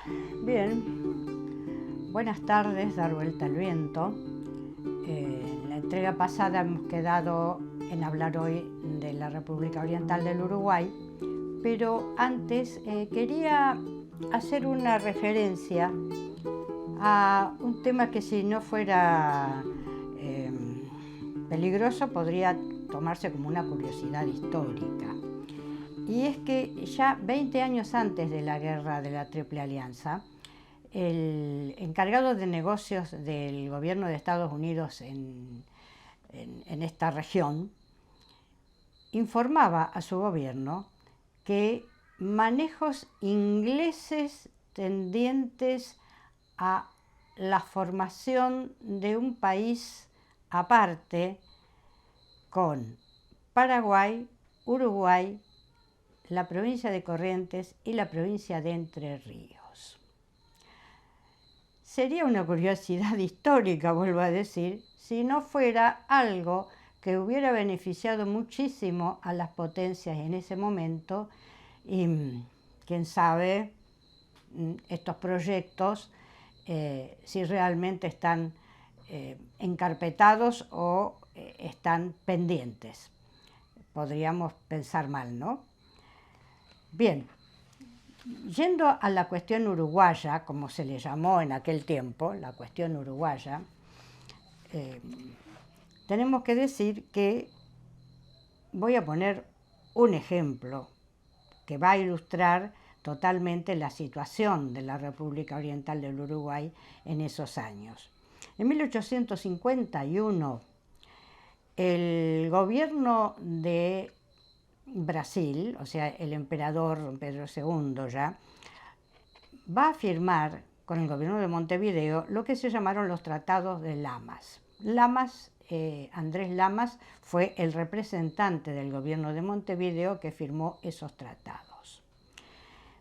Bien, buenas tardes, dar vuelta al viento. En la entrega pasada hemos quedado en hablar hoy de la República Oriental del Uruguay, pero antes quería hacer una referencia a un tema que, si no fuera peligroso, podría tomarse como una curiosidad histórica. Y es que ya 20 años antes de la guerra de la Triple Alianza, el encargado de negocios del gobierno de Estados Unidos en esta región informaba a su gobierno que manejos ingleses tendientes a la formación de un país aparte con Paraguay, Uruguay, la provincia de Corrientes y la provincia de Entre Ríos. Sería una curiosidad histórica, vuelvo a decir, si no fuera algo que hubiera beneficiado muchísimo a las potencias en ese momento y, quién sabe, estos proyectos si realmente están encarpetados o están pendientes. Podríamos pensar mal, ¿no? Bien, yendo a la cuestión uruguaya, como se le llamó en aquel tiempo, la cuestión uruguaya, tenemos que decir que voy a poner un ejemplo que va a ilustrar totalmente la situación de la República Oriental del Uruguay en esos años. En 1851, el gobierno de Brasil, o sea, el emperador Pedro II ya, va a firmar con el gobierno de Montevideo lo que se llamaron los tratados de Lamas. Andrés Lamas fue el representante del gobierno de Montevideo que firmó esos tratados.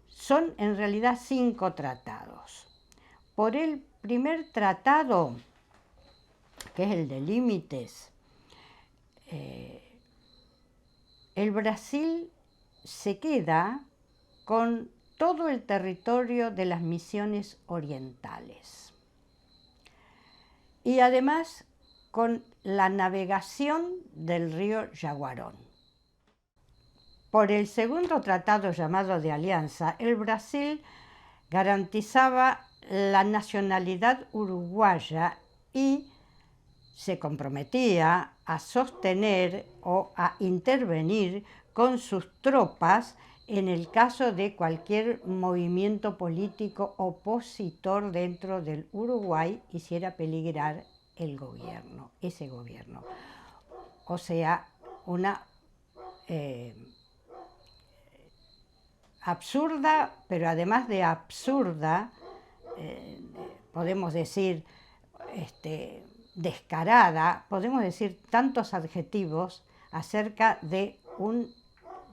Son en realidad 5 tratados. Por el primer tratado, que es el de límites, el Brasil se queda con todo el territorio de las Misiones Orientales y además con la navegación del río Yaguarón. Por el segundo tratado, llamado de Alianza, el Brasil garantizaba la nacionalidad uruguaya y se comprometía a sostener o a intervenir con sus tropas en el caso de cualquier movimiento político opositor dentro del Uruguay hiciera peligrar ese gobierno. O sea, una absurda, pero además de absurda, podemos decir descarada, podemos decir tantos adjetivos acerca de un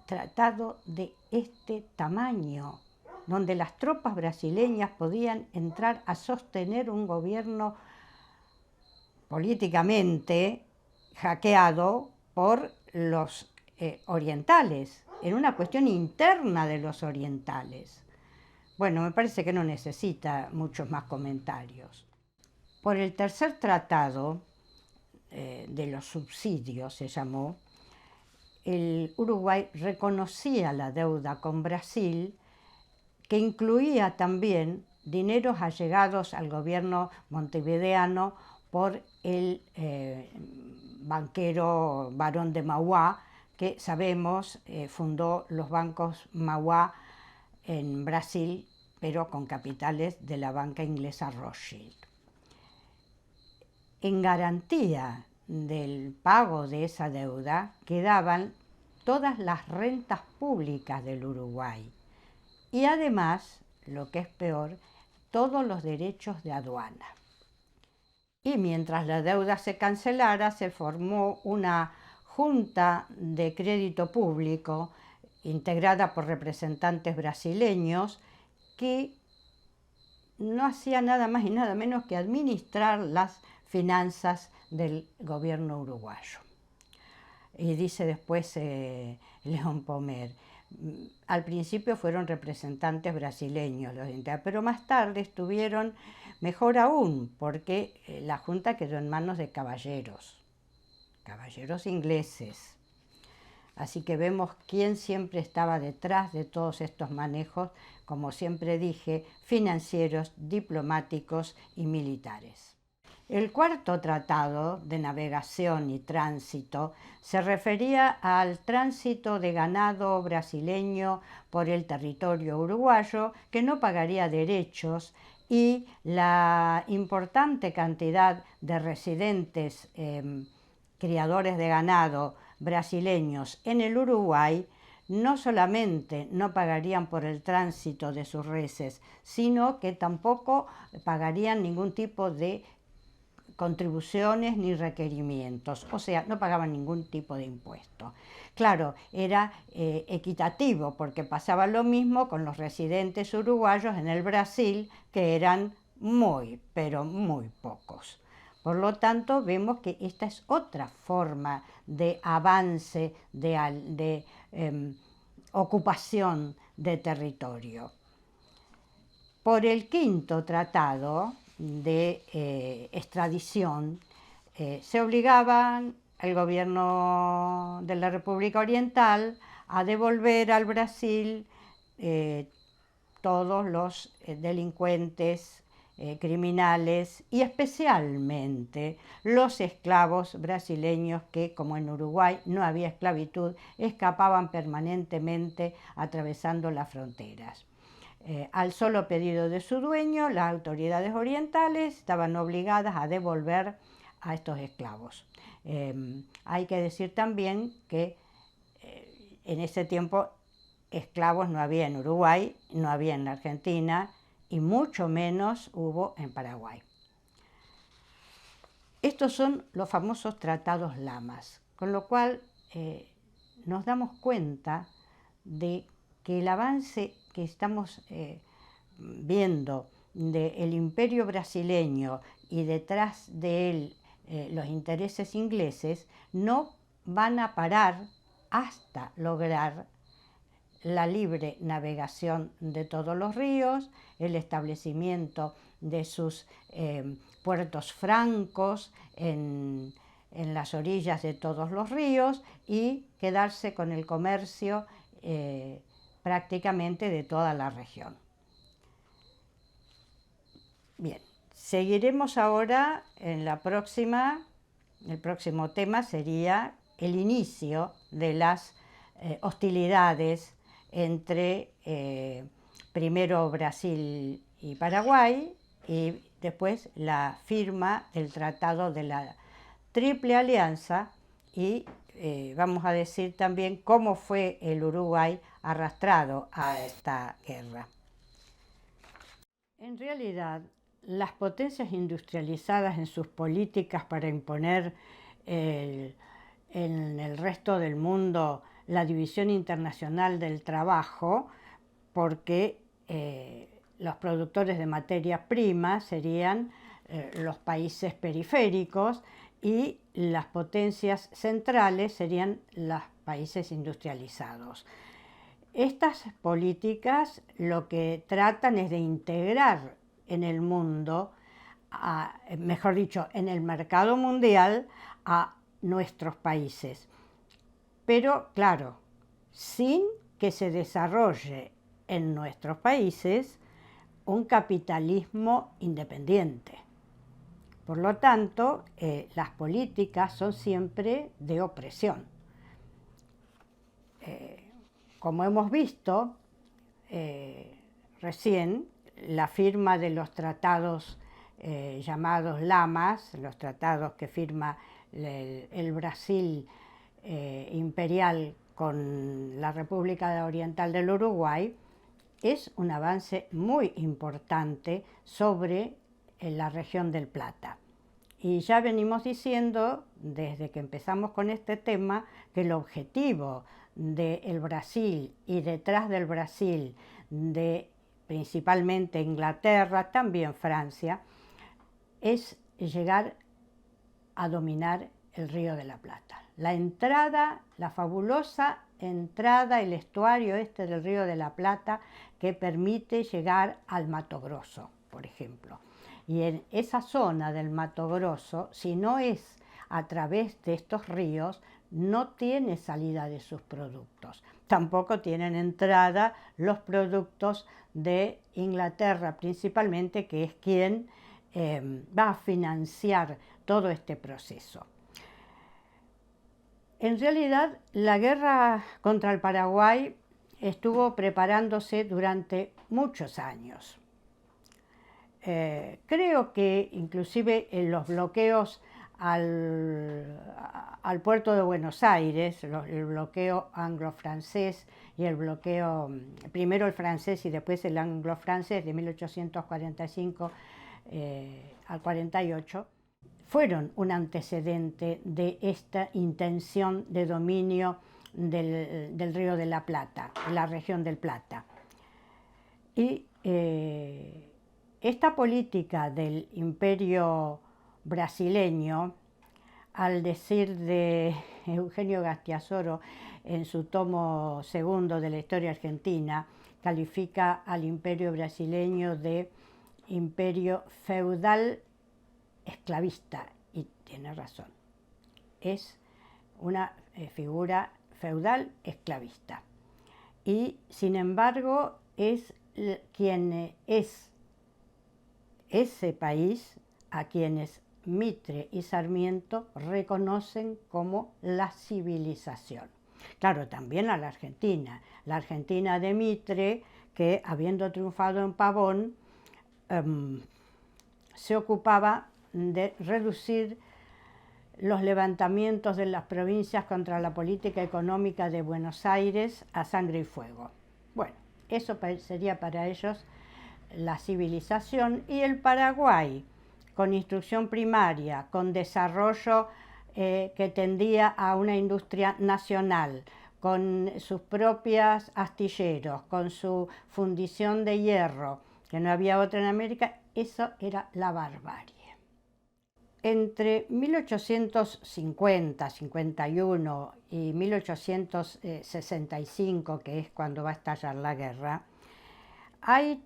tratado de este tamaño, donde las tropas brasileñas podían entrar a sostener un gobierno políticamente hackeado por los orientales, en una cuestión interna de los orientales. Bueno, me parece que no necesita muchos más comentarios. Por el tercer tratado de los subsidios, se llamó, el Uruguay reconocía la deuda con Brasil, que incluía también dineros allegados al gobierno montevideano por el banquero Barón de Mauá, que sabemos fundó los bancos Mauá en Brasil, pero con capitales de la banca inglesa Rothschild. En garantía del pago de esa deuda quedaban todas las rentas públicas del Uruguay y además, lo que es peor, todos los derechos de aduana. Y mientras la deuda se cancelara, se formó una junta de crédito público integrada por representantes brasileños que no hacía nada más y nada menos que administrar las finanzas del gobierno uruguayo. Y dice después León Pomer, Al principio fueron representantes brasileños los indígenas, pero más tarde estuvieron, mejor aún, porque la Junta quedó en manos de caballeros ingleses. Así que vemos quién siempre estaba detrás de todos estos manejos, como siempre dije, financieros, diplomáticos y militares. El cuarto tratado de navegación y tránsito se refería al tránsito de ganado brasileño por el territorio uruguayo que no pagaría derechos y la importante cantidad de residentes criadores de ganado brasileños en el Uruguay no solamente no pagarían por el tránsito de sus reses, sino que tampoco pagarían ningún tipo de contribuciones ni requerimientos, o sea, no pagaban ningún tipo de impuesto. Claro, era equitativo porque pasaba lo mismo con los residentes uruguayos en el Brasil, que eran muy, pero muy pocos. Por lo tanto, vemos que esta es otra forma de avance, de ocupación de territorio. Por el quinto tratado de extradición, se obligaban al gobierno de la República Oriental a devolver al Brasil todos los delincuentes criminales y especialmente los esclavos brasileños que, como en Uruguay no había esclavitud, escapaban permanentemente atravesando las fronteras. Al solo pedido de su dueño, las autoridades orientales estaban obligadas a devolver a estos esclavos. Hay que decir también que en ese tiempo esclavos no había en Uruguay, no había en la Argentina y mucho menos hubo en Paraguay. Estos son los famosos tratados Lamas, con lo cual nos damos cuenta de que el avance que estamos viendo del imperio brasileño y detrás de él los intereses ingleses no van a parar hasta lograr la libre navegación de todos los ríos, el establecimiento de sus puertos francos en las orillas de todos los ríos y quedarse con el comercio prácticamente de toda la región. Bien, seguiremos ahora en la próxima. El próximo tema sería el inicio de las hostilidades entre primero Brasil y Paraguay y después la firma del Tratado de la Triple Alianza y vamos a decir también cómo fue el Uruguay arrastrado a esta guerra. En realidad, las potencias industrializadas en sus políticas para imponer en el resto del mundo la división internacional del trabajo, porque los productores de materia prima serían los países periféricos y las potencias centrales serían los países industrializados. Estas políticas lo que tratan es de integrar en el mundo, mejor dicho, en el mercado mundial a nuestros países. Pero, claro, sin que se desarrolle en nuestros países un capitalismo independiente. Por lo tanto, las políticas son siempre de opresión. Como hemos visto recién, la firma de los tratados llamados Lamas, los tratados que firma el Brasil imperial con la República Oriental del Uruguay, es un avance muy importante sobre la región del Plata. Y ya venimos diciendo, desde que empezamos con este tema, que el objetivo del Brasil y detrás del Brasil, de principalmente Inglaterra, también Francia, es llegar a dominar el Río de la Plata, la entrada, la fabulosa entrada, el estuario este del Río de la Plata que permite llegar al Mato Grosso, por ejemplo. Y en esa zona del Mato Grosso, si no es a través de estos ríos, no tiene salida de sus productos. Tampoco tienen entrada los productos de Inglaterra, principalmente, que es quien va a financiar todo este proceso. En realidad, la guerra contra el Paraguay estuvo preparándose durante muchos años. Creo que inclusive en los bloqueos al puerto de Buenos Aires, el bloqueo anglo-francés y el bloqueo, primero el francés y después el anglo-francés de 1845 al 48, fueron un antecedente de esta intención de dominio del Río de la Plata, la región del Plata. Y esta política del imperio brasileño, al decir de Eugenio Gastiazoro en su tomo segundo de la historia argentina, califica al imperio brasileño de imperio feudal esclavista, y tiene razón. Es una figura feudal esclavista. Y sin embargo es quien es ese país a quienes Mitre y Sarmiento reconocen como la civilización. Claro, también a la Argentina de Mitre, que habiendo triunfado en Pavón, se ocupaba de reducir los levantamientos de las provincias contra la política económica de Buenos Aires a sangre y fuego. Bueno, eso sería para ellos la civilización. Y el Paraguay, con instrucción primaria, con desarrollo que tendía a una industria nacional, con sus propios astilleros, con su fundición de hierro, que no había otra en América, eso era la barbarie. Entre 1850, 51 y 1865, que es cuando va a estallar la guerra, hay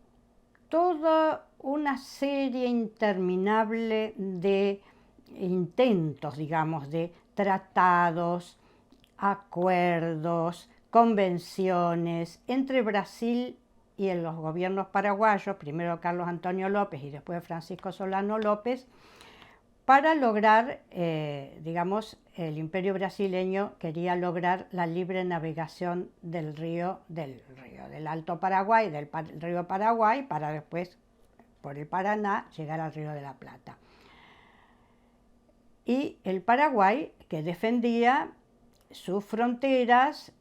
toda una serie interminable de intentos, digamos, de tratados, acuerdos, convenciones entre Brasil y los gobiernos paraguayos, primero Carlos Antonio López y después Francisco Solano López, para lograr, digamos, el imperio brasileño quería lograr la libre navegación del Alto Paraguay, del río Paraguay, para después, por el Paraná, llegar al Río de la Plata. Y el Paraguay, que defendía sus fronteras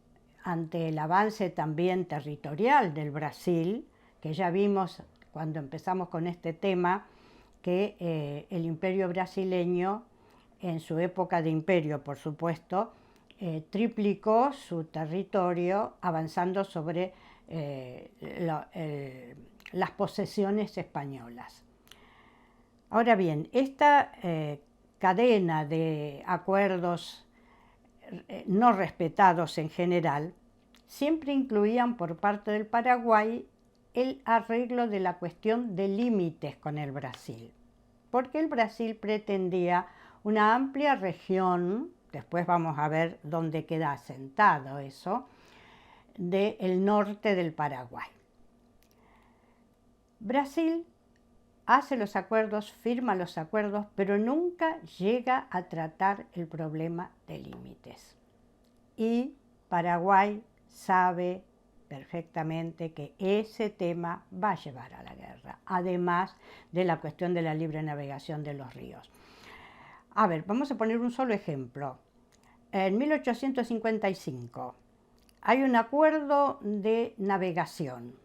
ante el avance también territorial del Brasil, que ya vimos cuando empezamos con este tema, que el imperio brasileño, en su época de imperio, por supuesto, triplicó su territorio avanzando sobre las posesiones españolas. Ahora bien, esta cadena de acuerdos no respetados en general siempre incluían por parte del Paraguay el arreglo de la cuestión de límites con el Brasil, porque el Brasil pretendía una amplia región, después vamos a ver dónde queda asentado eso, del norte del Paraguay. Brasil hace los acuerdos, firma los acuerdos, pero nunca llega a tratar el problema de límites. Y Paraguay sabe perfectamente que ese tema va a llevar a la guerra, además de la cuestión de la libre navegación de los ríos. A ver, vamos a poner un solo ejemplo. En 1855 hay un acuerdo de navegación,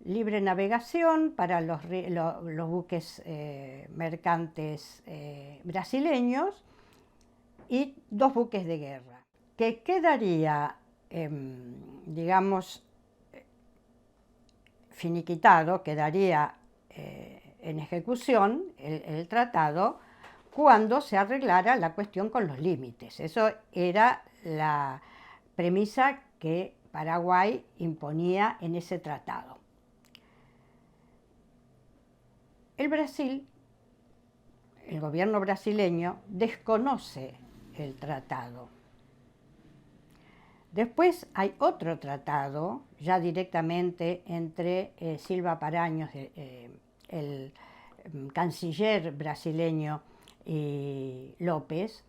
libre navegación para los buques mercantes brasileños y 2 buques de guerra, que quedaría digamos, finiquitado, quedaría en ejecución el tratado cuando se arreglara la cuestión con los límites. Eso era la premisa que Paraguay imponía en ese tratado. El Brasil, el gobierno brasileño, desconoce el tratado. Después hay otro tratado, ya directamente entre Silva Paraños, el canciller brasileño, y López,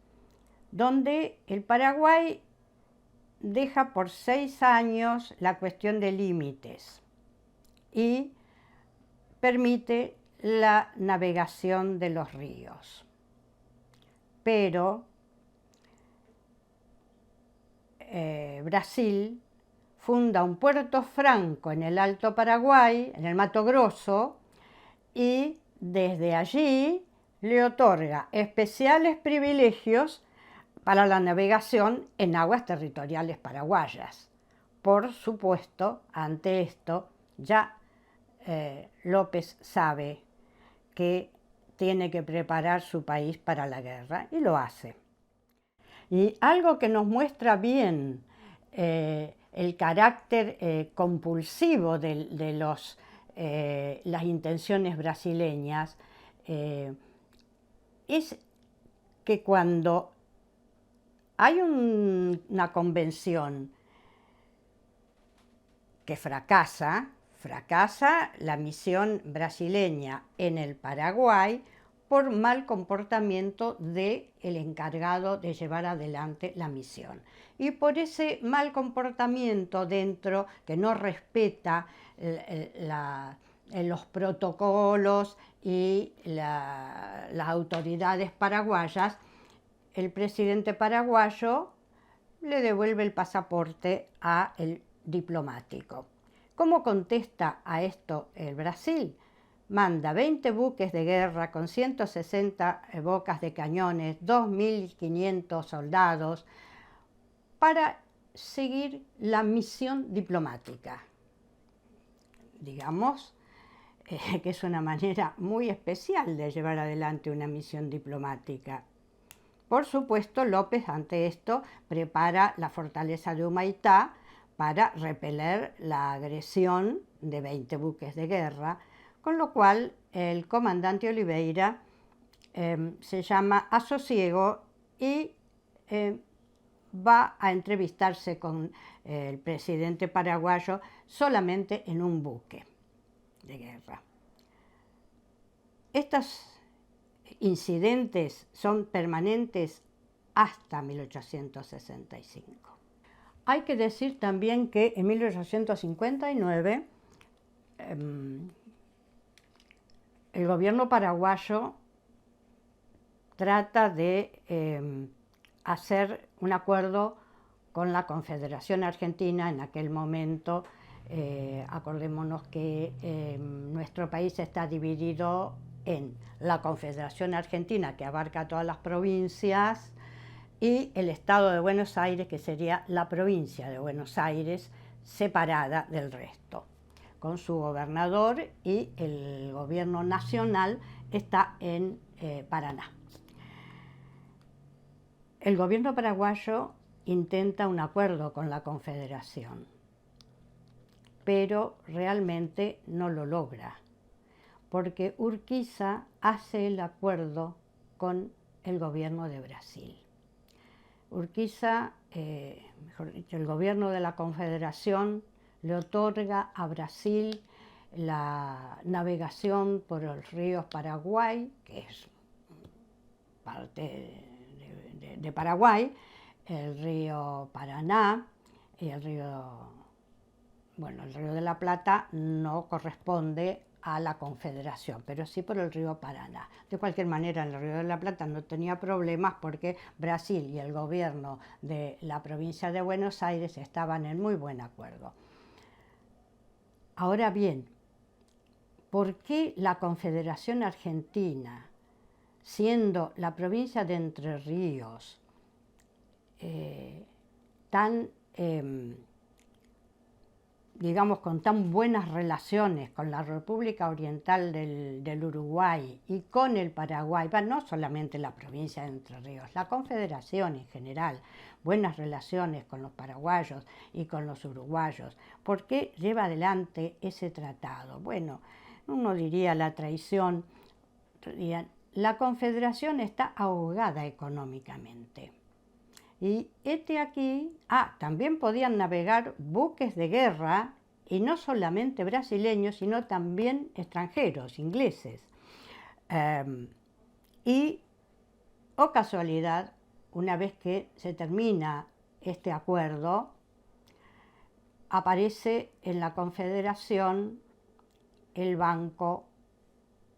donde el Paraguay deja por 6 años la cuestión de límites y permite la navegación de los ríos. Pero Brasil funda un Puerto Franco en el Alto Paraguay, en el Mato Grosso, y desde allí le otorga especiales privilegios para la navegación en aguas territoriales paraguayas. Por supuesto, ante esto, ya López sabe que tiene que preparar su país para la guerra, y lo hace. Y algo que nos muestra bien el carácter compulsivo de las intenciones brasileñas es que cuando hay una convención que fracasa la misión brasileña en el Paraguay por mal comportamiento del encargado de llevar adelante la misión. Y por ese mal comportamiento dentro, que no respeta los protocolos y las autoridades paraguayas, el presidente paraguayo le devuelve el pasaporte al diplomático. ¿Cómo contesta a esto el Brasil? Manda 20 buques de guerra con 160 bocas de cañones, 2.500 soldados, para seguir la misión diplomática. Digamos que es una manera muy especial de llevar adelante una misión diplomática. Por supuesto, López, ante esto, prepara la fortaleza de Humaitá para repeler la agresión de 20 buques de guerra, con lo cual el comandante Oliveira se llama a sosiego y va a entrevistarse con el presidente paraguayo solamente en un buque de guerra. Estos incidentes son permanentes hasta 1865. Hay que decir también que en 1859 el gobierno paraguayo trata de hacer un acuerdo con la Confederación Argentina. En aquel momento, acordémonos que nuestro país está dividido en la Confederación Argentina, que abarca todas las provincias, y el Estado de Buenos Aires, que sería la provincia de Buenos Aires, separada del resto, con su gobernador, y el gobierno nacional está en Paraná. El gobierno paraguayo intenta un acuerdo con la Confederación, pero realmente no lo logra, porque Urquiza hace el acuerdo con el gobierno de Brasil. Urquiza, mejor dicho, el gobierno de la Confederación le otorga a Brasil la navegación por los ríos Paraguay, que es parte de Paraguay, el río Paraná y el río de la Plata no corresponde a la Confederación, pero sí por el río Paraná. De cualquier manera, en el río de la Plata no tenía problemas porque Brasil y el gobierno de la provincia de Buenos Aires estaban en muy buen acuerdo. Ahora bien, ¿por qué la Confederación Argentina, siendo la provincia de Entre Ríos tan digamos, con tan buenas relaciones con la República Oriental del Uruguay y con el Paraguay, no solamente la provincia de Entre Ríos, la Confederación en general, buenas relaciones con los paraguayos y con los uruguayos. ¿Por qué lleva adelante ese tratado? Bueno, uno diría la traición, la Confederación está ahogada económicamente. Y aquí, también podían navegar buques de guerra, y no solamente brasileños, sino también extranjeros, ingleses. Y, oh casualidad, una vez que se termina este acuerdo, aparece en la Confederación el Banco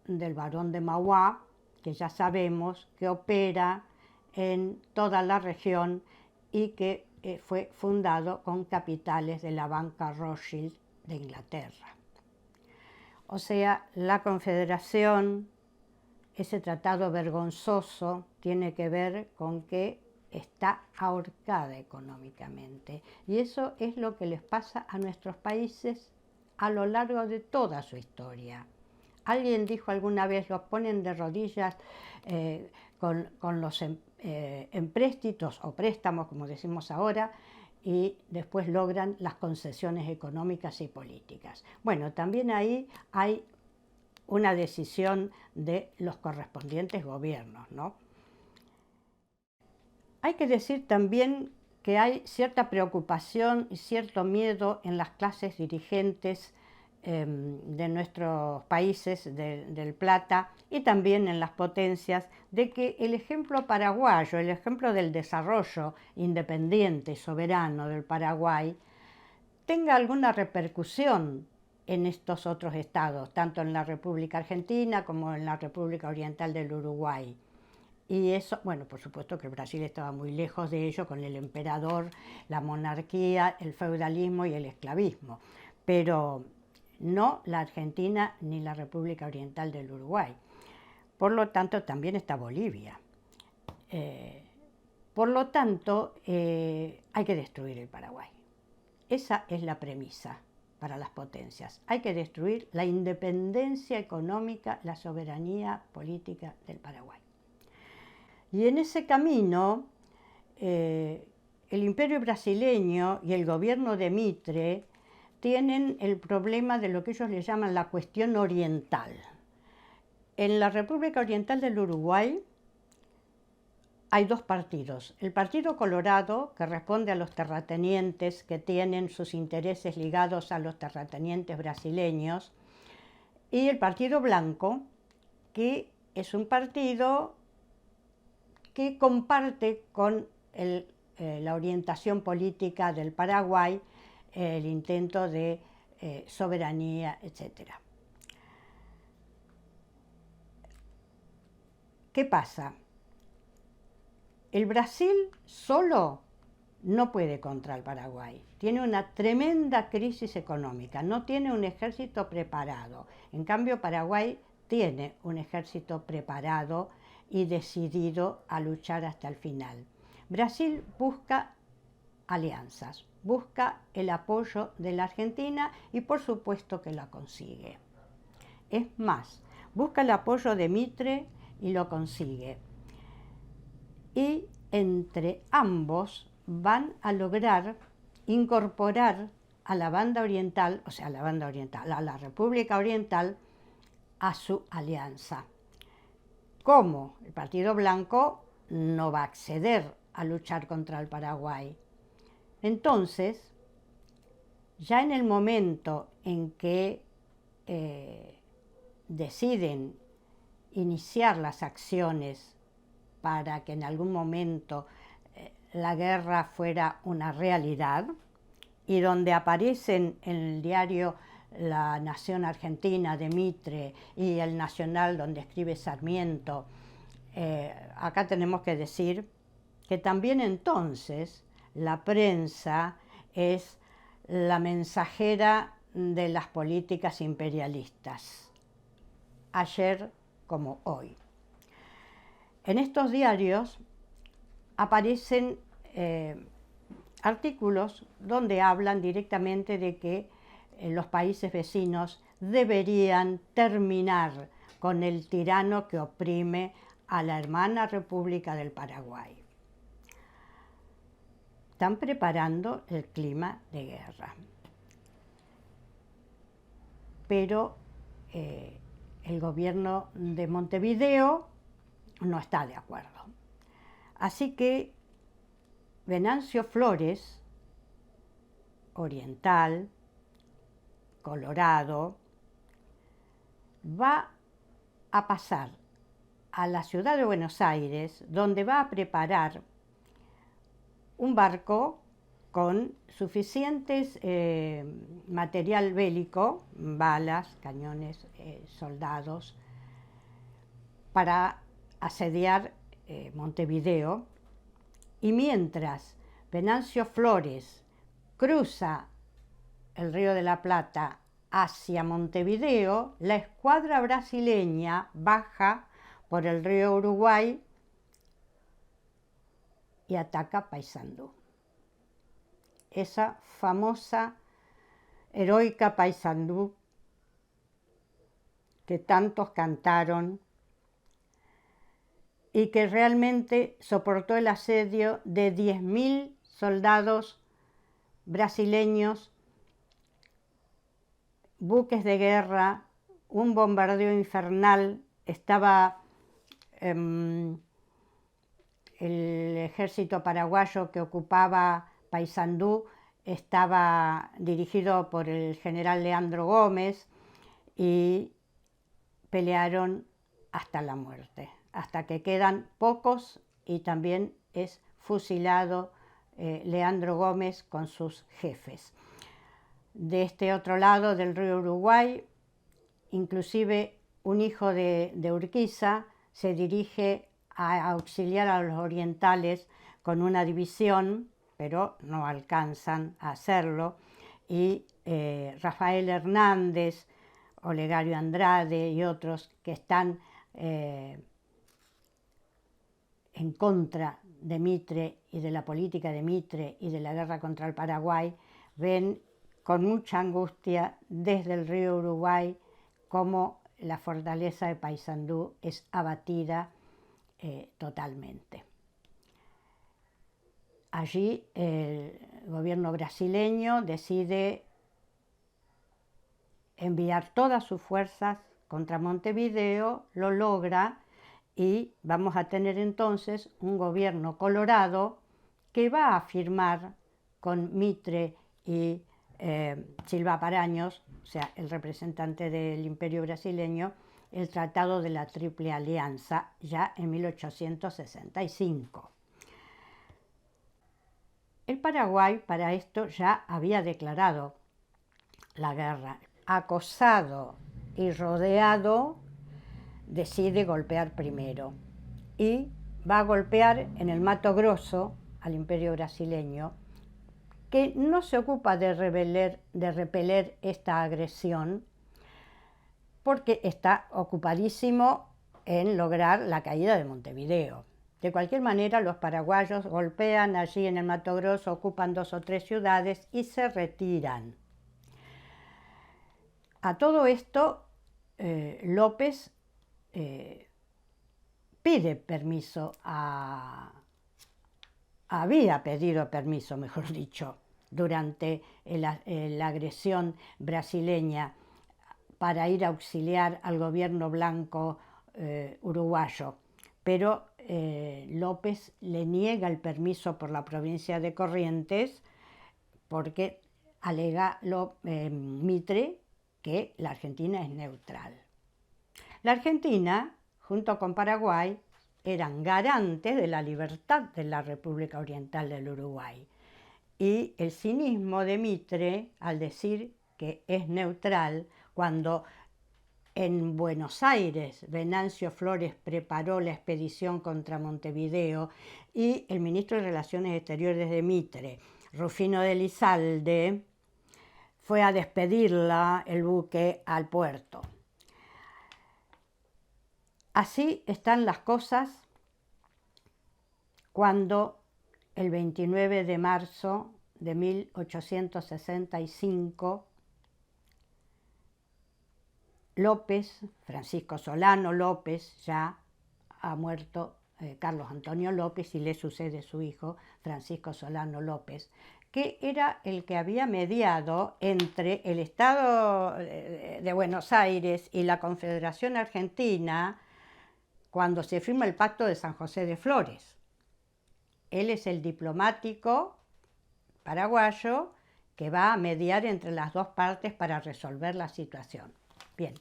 del Barón de Mauá, que ya sabemos que opera en toda la región y que fue fundado con capitales de la banca Rothschild de Inglaterra. O sea, la Confederación, ese tratado vergonzoso, tiene que ver con que está ahorcada económicamente. Y eso es lo que les pasa a nuestros países a lo largo de toda su historia. Alguien dijo alguna vez, los ponen de rodillas con los empréstitos o préstamos, como decimos ahora, y después logran las concesiones económicas y políticas. Bueno, también ahí hay una decisión de los correspondientes gobiernos, ¿no? Hay que decir también que hay cierta preocupación y cierto miedo en las clases dirigentes de nuestros países del Plata y también en las potencias, de que el ejemplo paraguayo, el ejemplo del desarrollo independiente, soberano del Paraguay, tenga alguna repercusión en estos otros estados, tanto en la República Argentina como en la República Oriental del Uruguay. Y eso, bueno, por supuesto que Brasil estaba muy lejos de ello, con el emperador, la monarquía, el feudalismo y el esclavismo, pero no la Argentina ni la República Oriental del Uruguay. Por lo tanto, también está Bolivia. Por lo tanto, hay que destruir el Paraguay. Esa es la premisa para las potencias. Hay que destruir la independencia económica, la soberanía política del Paraguay. Y en ese camino, el imperio brasileño y el gobierno de Mitre tienen el problema de lo que ellos le llaman la cuestión oriental. En la República Oriental del Uruguay hay dos partidos. El Partido Colorado, que responde a los terratenientes que tienen sus intereses ligados a los terratenientes brasileños, y el Partido Blanco, que es un partido que comparte con la orientación política del Paraguay, el intento de soberanía, etc. ¿Qué pasa? El Brasil solo no puede contra el Paraguay. Tiene una tremenda crisis económica, no tiene un ejército preparado. En cambio, Paraguay tiene un ejército preparado y decidido a luchar hasta el final. Brasil busca alianzas, busca el apoyo de la Argentina y por supuesto que la consigue. Es más, busca el apoyo de Mitre y lo consigue. Y entre ambos van a lograr incorporar a la banda oriental, o sea, a la República Oriental, a su alianza. ¿Cómo? El Partido Blanco no va a acceder a luchar contra el Paraguay. Entonces, ya en el momento en que deciden iniciar las acciones para que en algún momento la guerra fuera una realidad, y donde aparecen en el diario La Nación Argentina de Mitre y El Nacional, donde escribe Sarmiento, acá tenemos que decir que también entonces la prensa es la mensajera de las políticas imperialistas, ayer como hoy. En estos diarios aparecen artículos donde hablan directamente de que los países vecinos deberían terminar con el tirano que oprime a la hermana República del Paraguay. Están preparando el clima de guerra. Pero el gobierno de Montevideo no está de acuerdo. Así que Venancio Flores, oriental, colorado, va a pasar a la ciudad de Buenos Aires, donde va a preparar un barco con suficientes material bélico, balas, cañones, soldados, para asediar Montevideo. Y mientras Venancio Flores cruza el Río de la Plata hacia Montevideo, la escuadra brasileña baja por el río Uruguay y ataca Paysandú. Esa famosa, heroica Paysandú que tantos cantaron y que realmente soportó el asedio de 10.000 soldados brasileños, buques de guerra, un bombardeo infernal. Estaba el ejército paraguayo que ocupaba Paysandú, estaba dirigido por el general Leandro Gómez y pelearon hasta la muerte, hasta que quedan pocos y también es fusilado Leandro Gómez con sus jefes. De este otro lado del río Uruguay, inclusive un hijo de Urquiza se dirige a auxiliar a los orientales con una división, pero no alcanzan a hacerlo, y Rafael Hernández, Olegario Andrade y otros que están en contra de Mitre y de la política de Mitre y de la guerra contra el Paraguay, ven con mucha angustia desde el río Uruguay cómo la fortaleza de Paysandú es abatida totalmente. Allí el gobierno brasileño decide enviar todas sus fuerzas contra Montevideo, lo logra y vamos a tener entonces un gobierno colorado que va a firmar con Mitre y Silva Paraños, o sea, el representante del Imperio brasileño, el Tratado de la Triple Alianza, ya en 1865. El Paraguay para esto ya había declarado la guerra. Acosado y rodeado, decide golpear primero y va a golpear en el Mato Grosso al Imperio brasileño, que no se ocupa de repeler esta agresión porque está ocupadísimo en lograr la caída de Montevideo. De cualquier manera, los paraguayos golpean allí en el Mato Grosso, ocupan 2 o 3 ciudades y se retiran. A todo esto, López pide permiso había pedido permiso, mejor dicho, durante la agresión brasileña para ir a auxiliar al gobierno blanco uruguayo, pero López le niega el permiso por la provincia de Corrientes porque alega Mitre que la Argentina es neutral. La Argentina, junto con Paraguay, eran garantes de la libertad de la República Oriental del Uruguay. Y el cinismo de Mitre, al decir que es neutral, cuando en Buenos Aires Venancio Flores preparó la expedición contra Montevideo y el ministro de Relaciones Exteriores de Mitre, Rufino de Elizalde, fue a despedirla, el buque, al puerto. Así están las cosas cuando el 29 de marzo de 1865 López, Francisco Solano López, ya ha muerto Carlos Antonio López y le sucede su hijo Francisco Solano López, que era el que había mediado entre el Estado de Buenos Aires y la Confederación Argentina cuando se firma el Pacto de San José de Flores. Él es el diplomático paraguayo que va a mediar entre las dos partes para resolver la situación. Bien,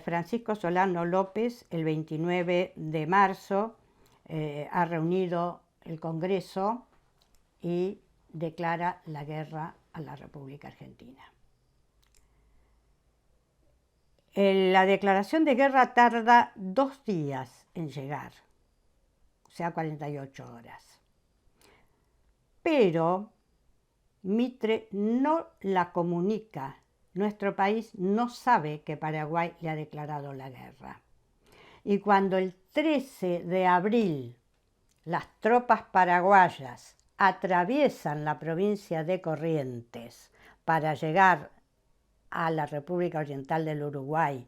Francisco Solano López, el 29 de marzo, ha reunido el Congreso y declara la guerra a la República Argentina. La declaración de guerra tarda 2 días en llegar, o sea, 48 horas. Pero Mitre no la comunica. Nuestro país no sabe que Paraguay le ha declarado la guerra. Y cuando el 13 de abril las tropas paraguayas atraviesan la provincia de Corrientes para llegar a la República Oriental del Uruguay,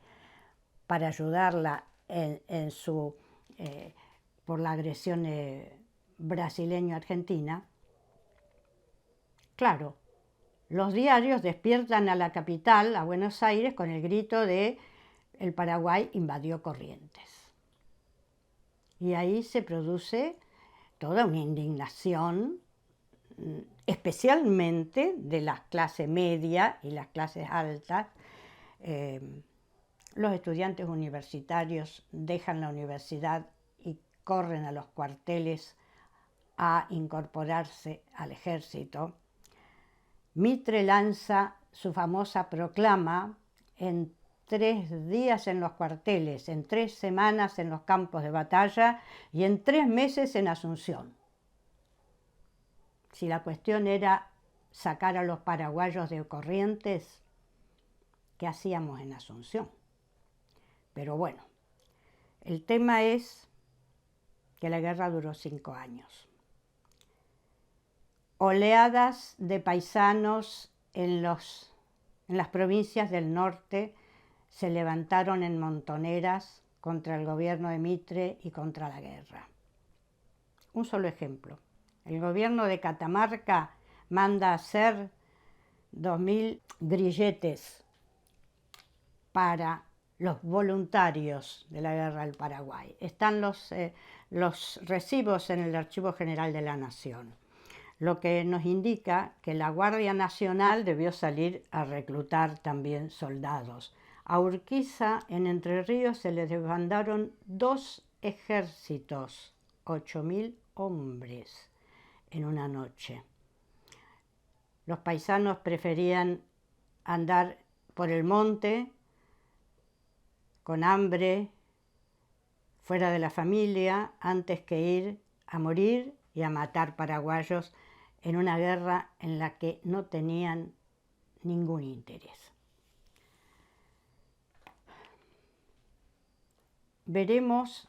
para ayudarla por la agresión brasileño-argentina, claro, los diarios despiertan a la capital, a Buenos Aires, con el grito de el Paraguay invadió Corrientes. Y ahí se produce toda una indignación, especialmente de las clases media y las clases altas. Los estudiantes universitarios dejan la universidad y corren a los cuarteles a incorporarse al ejército. Mitre lanza su famosa proclama en 3 días en los cuarteles, en 3 semanas en los campos de batalla y en 3 meses en Asunción. Si la cuestión era sacar a los paraguayos de Corrientes, ¿qué hacíamos en Asunción? Pero bueno, el tema es que la guerra duró 5 años. Oleadas de paisanos en las provincias del norte se levantaron en montoneras contra el gobierno de Mitre y contra la guerra. Un solo ejemplo. El gobierno de Catamarca manda a hacer 2.000 grilletes para los voluntarios de la guerra del Paraguay. Están los recibos en el Archivo General de la Nación, lo que nos indica que la Guardia Nacional debió salir a reclutar también soldados. A Urquiza, en Entre Ríos, se les desbandaron 2 ejércitos, 8.000 hombres en una noche. Los paisanos preferían andar por el monte con hambre, fuera de la familia, antes que ir a morir y a matar paraguayos en una guerra en la que no tenían ningún interés. Veremos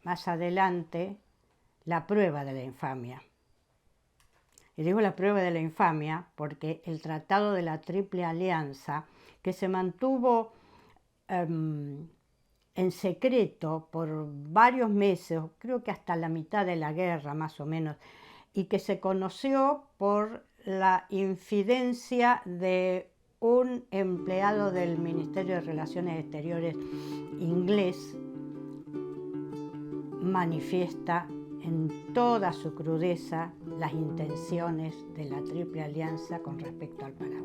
más adelante la prueba de la infamia. Y digo la prueba de la infamia porque el Tratado de la Triple Alianza, que se mantuvo en secreto por varios meses, creo que hasta la mitad de la guerra más o menos, y que se conoció por la infidencia de un empleado del Ministerio de Relaciones Exteriores inglés, manifiesta en toda su crudeza las intenciones de la Triple Alianza con respecto al Paraguay.